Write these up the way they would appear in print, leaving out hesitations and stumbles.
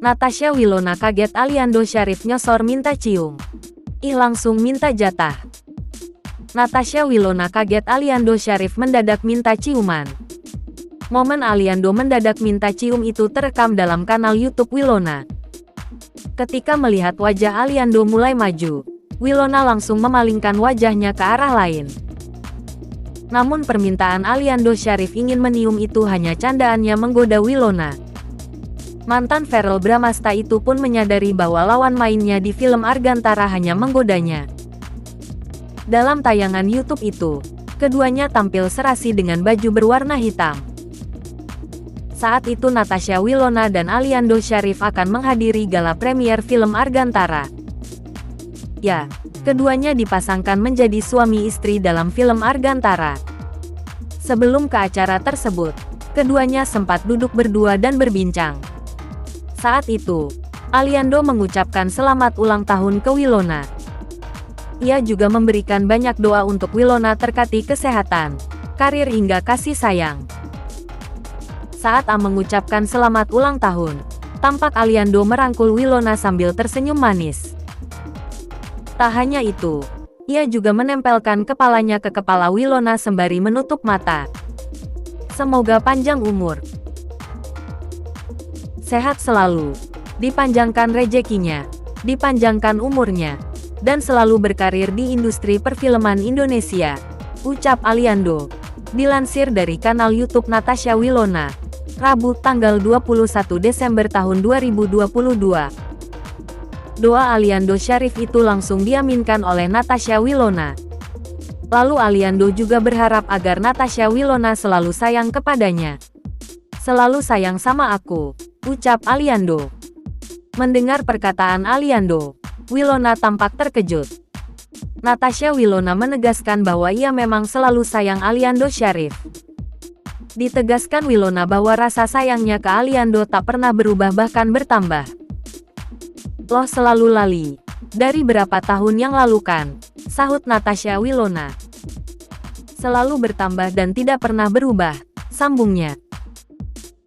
Natasha Wilona kaget Aliando Syarif nyosor minta cium. Ih langsung minta jatah. Natasha Wilona kaget Aliando Syarif mendadak minta ciuman. Momen Aliando mendadak minta cium itu terekam dalam kanal YouTube Wilona. Ketika melihat wajah Aliando mulai maju, Wilona langsung memalingkan wajahnya ke arah lain. Namun permintaan Aliando Syarif ingin menium itu hanya candaannya menggoda Wilona. Mantan Verrell Bramasta itu pun menyadari bahwa lawan mainnya di film Argantara hanya menggodanya. Dalam tayangan YouTube itu, keduanya tampil serasi dengan baju berwarna hitam. Saat itu Natasha Wilona dan Aliando Syarif akan menghadiri gala premier film Argantara. Ya, keduanya dipasangkan menjadi suami istri dalam film Argantara. Sebelum ke acara tersebut, keduanya sempat duduk berdua dan berbincang. Saat itu, Aliando mengucapkan selamat ulang tahun ke Wilona. Ia juga memberikan banyak doa untuk Wilona terkait kesehatan, karir hingga kasih sayang. Saat mengucapkan selamat ulang tahun, tampak Aliando merangkul Wilona sambil tersenyum manis. Tak hanya itu, ia juga menempelkan kepalanya ke kepala Wilona sembari menutup mata. Semoga panjang umur, sehat selalu, dipanjangkan rezekinya, dipanjangkan umurnya, dan selalu berkarir di industri perfilman Indonesia, ucap Aliando. Dilansir dari kanal YouTube Natasha Wilona, Rabu tanggal 21 Desember tahun 2022. Doa Aliando Syarif itu langsung diaminkan oleh Natasha Wilona. Lalu Aliando juga berharap agar Natasha Wilona selalu sayang kepadanya. Selalu sayang sama aku, ucap Aliando. Mendengar perkataan Aliando, Wilona tampak terkejut. Natasha Wilona menegaskan bahwa ia memang selalu sayang Aliando Syarif. Ditegaskan Wilona bahwa rasa sayangnya ke Aliando tak pernah berubah bahkan bertambah. Loh selalu lali, dari berapa tahun yang lalu kan, sahut Natasha Wilona. Selalu bertambah dan tidak pernah berubah, sambungnya.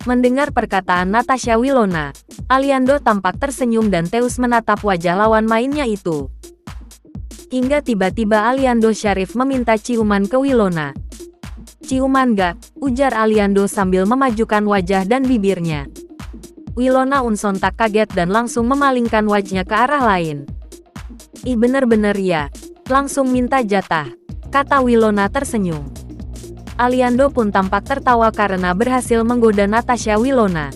Mendengar perkataan Natasha Wilona, Aliando tampak tersenyum dan teus menatap wajah lawan mainnya itu. Hingga tiba-tiba Aliando Syarif meminta ciuman ke Wilona. Ciuman gak? Ujar Aliando sambil memajukan wajah dan bibirnya. Wilona sontak kaget dan langsung memalingkan wajahnya ke arah lain. Ih bener-bener ya, langsung minta jatah, kata Wilona tersenyum. Aliando pun tampak tertawa karena berhasil menggoda Natasha Wilona.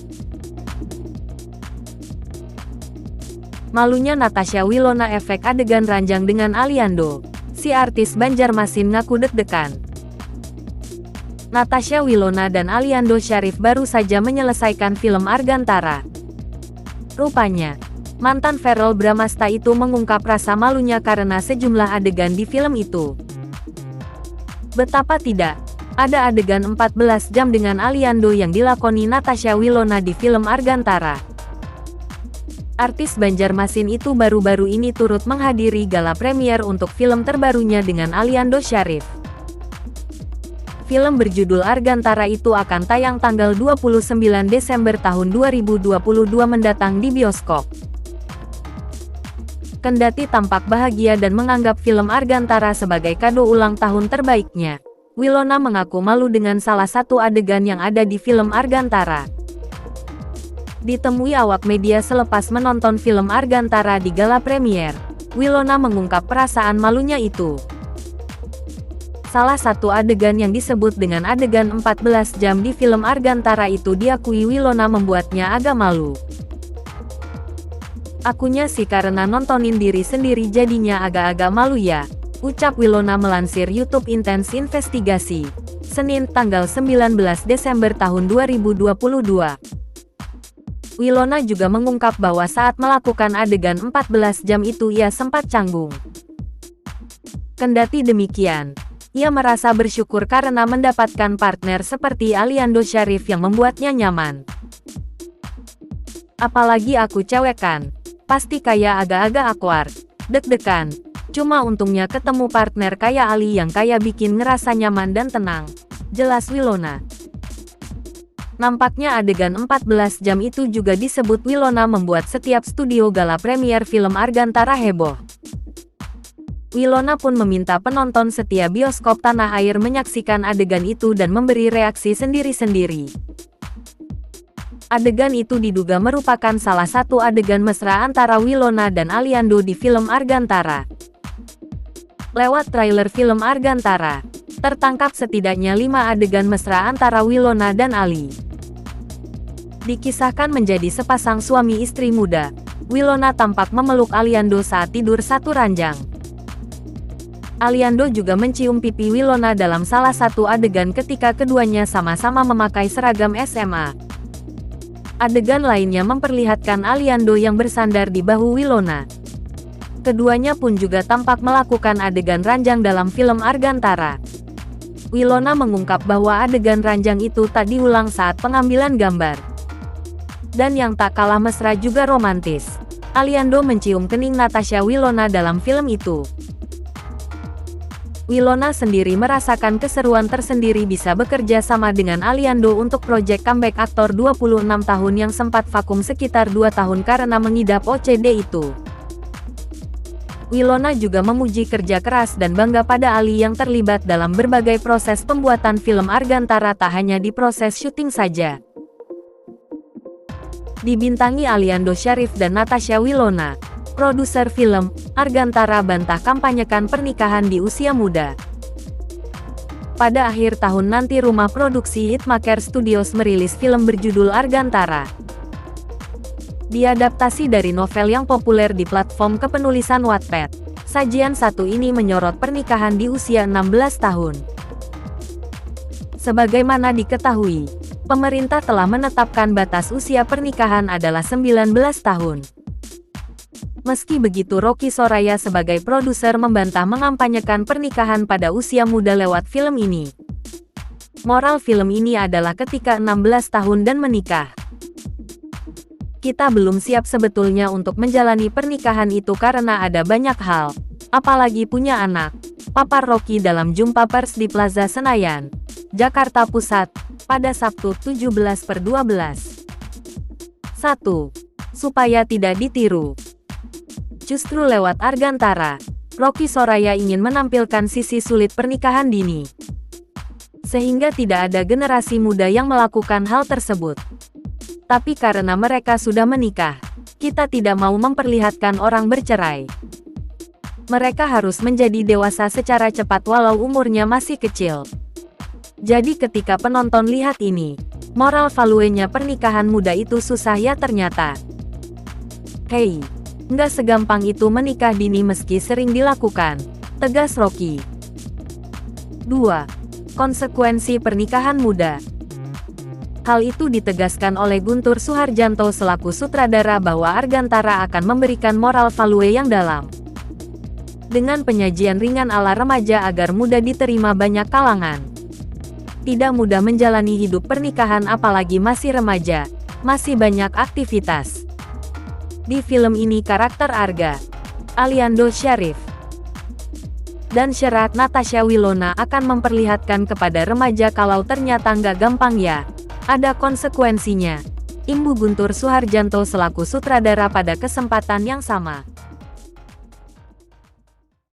Malunya Natasha Wilona efek adegan ranjang dengan Aliando. Si artis Banjarmasin ngaku deg-degan. Natasha Wilona dan Aliando Syarif baru saja menyelesaikan film Argantara. Rupanya, mantan Verrell Bramasta itu mengungkap rasa malunya karena sejumlah adegan di film itu. Betapa tidak, ada adegan 14 jam dengan Aliando yang dilakoni Natasha Wilona di film Argantara. Artis Banjarmasin itu baru-baru ini turut menghadiri gala premier untuk film terbarunya dengan Aliando Syarif. Film berjudul Argantara itu akan tayang tanggal 29 Desember tahun 2022 mendatang di bioskop. Kendati tampak bahagia dan menganggap film Argantara sebagai kado ulang tahun terbaiknya, Wilona mengaku malu dengan salah satu adegan yang ada di film Argantara. Ditemui awak media selepas menonton film Argantara di gala premier, Wilona mengungkap perasaan malunya itu. Salah satu adegan yang disebut dengan adegan 14 jam di film Argantara itu diakui Wilona membuatnya agak malu. Akunya sih karena nontonin diri sendiri jadinya agak-agak malu ya, ucap Wilona melansir YouTube Intense Investigasi, Senin tanggal 19 Desember tahun 2022. Wilona juga mengungkap bahwa saat melakukan adegan 14 jam itu ia sempat canggung. Kendati demikian, ia merasa bersyukur karena mendapatkan partner seperti Aliando Syarif yang membuatnya nyaman. Apalagi aku cewek kan, pasti kayak agak-agak awkward, deg-degan. Cuma untungnya ketemu partner kayak Ali yang kayak bikin ngerasa nyaman dan tenang, jelas Wilona. Nampaknya adegan 14 jam itu juga disebut Winona membuat setiap studio gala premier film Argantara heboh. Winona pun meminta penonton setia bioskop tanah air menyaksikan adegan itu dan memberi reaksi sendiri-sendiri. Adegan itu diduga merupakan salah satu adegan mesra antara Winona dan Aliando di film Argantara. Lewat trailer film Argantara, tertangkap setidaknya 5 adegan mesra antara Winona dan Ali. Dikisahkan menjadi sepasang suami istri muda, Winona tampak memeluk Aliando saat tidur satu ranjang. Aliando juga mencium pipi Winona dalam salah satu adegan ketika keduanya sama-sama memakai seragam SMA. Adegan lainnya memperlihatkan Aliando yang bersandar di bahu Winona. Keduanya pun juga tampak melakukan adegan ranjang dalam film Argantara. Winona mengungkap bahwa adegan ranjang itu tak diulang saat pengambilan gambar. Dan yang tak kalah mesra juga romantis, Aliando mencium kening Natasha Winona dalam film itu. Winona sendiri merasakan keseruan tersendiri bisa bekerja sama dengan Aliando untuk proyek comeback aktor 26 tahun yang sempat vakum sekitar 2 tahun karena mengidap OCD itu. Winona juga memuji kerja keras dan bangga pada Ali yang terlibat dalam berbagai proses pembuatan film Argantara, tak hanya di proses syuting saja. Dibintangi Aliando Syarif dan Natasha Winona, produser film Argantara bantah kampanyekan pernikahan di usia muda. Pada akhir tahun nanti rumah produksi Hitmaker Studios merilis film berjudul Argantara. Diadaptasi dari novel yang populer di platform kepenulisan Wattpad. Sajian satu ini menyorot pernikahan di usia 16 tahun. Sebagaimana diketahui, pemerintah telah menetapkan batas usia pernikahan adalah 19 tahun. Meski begitu, Rocky Soraya sebagai produser membantah mengampanyekan pernikahan pada usia muda lewat film ini. Moral film ini adalah ketika 16 tahun dan menikah, kita belum siap sebetulnya untuk menjalani pernikahan itu karena ada banyak hal, apalagi punya anak, papar Rocky dalam jumpa pers di Plaza Senayan, Jakarta Pusat, pada Sabtu 17/12. 1. Supaya tidak ditiru. Justru lewat Argantara, Rocky Soraya ingin menampilkan sisi sulit pernikahan dini. Sehingga tidak ada generasi muda yang melakukan hal tersebut. Tapi karena mereka sudah menikah, kita tidak mau memperlihatkan orang bercerai. Mereka harus menjadi dewasa secara cepat walau umurnya masih kecil. Jadi ketika penonton lihat ini, moral value-nya pernikahan muda itu susah ya ternyata. Hei, nggak segampang itu menikah dini meski sering dilakukan, tegas Rocky. 2. Konsekuensi pernikahan muda. Hal itu ditegaskan oleh Guntur Suharjanto selaku sutradara bahwa Argantara akan memberikan moral value yang dalam. Dengan penyajian ringan ala remaja agar mudah diterima banyak kalangan. Tidak mudah menjalani hidup pernikahan apalagi masih remaja, masih banyak aktivitas. Di film ini karakter Arga, Aliando Syarif, dan Syarat Natasha Winona akan memperlihatkan kepada remaja kalau ternyata nggak gampang ya, ada konsekuensinya. Imbu Guntur Suharjanto selaku sutradara pada kesempatan yang sama.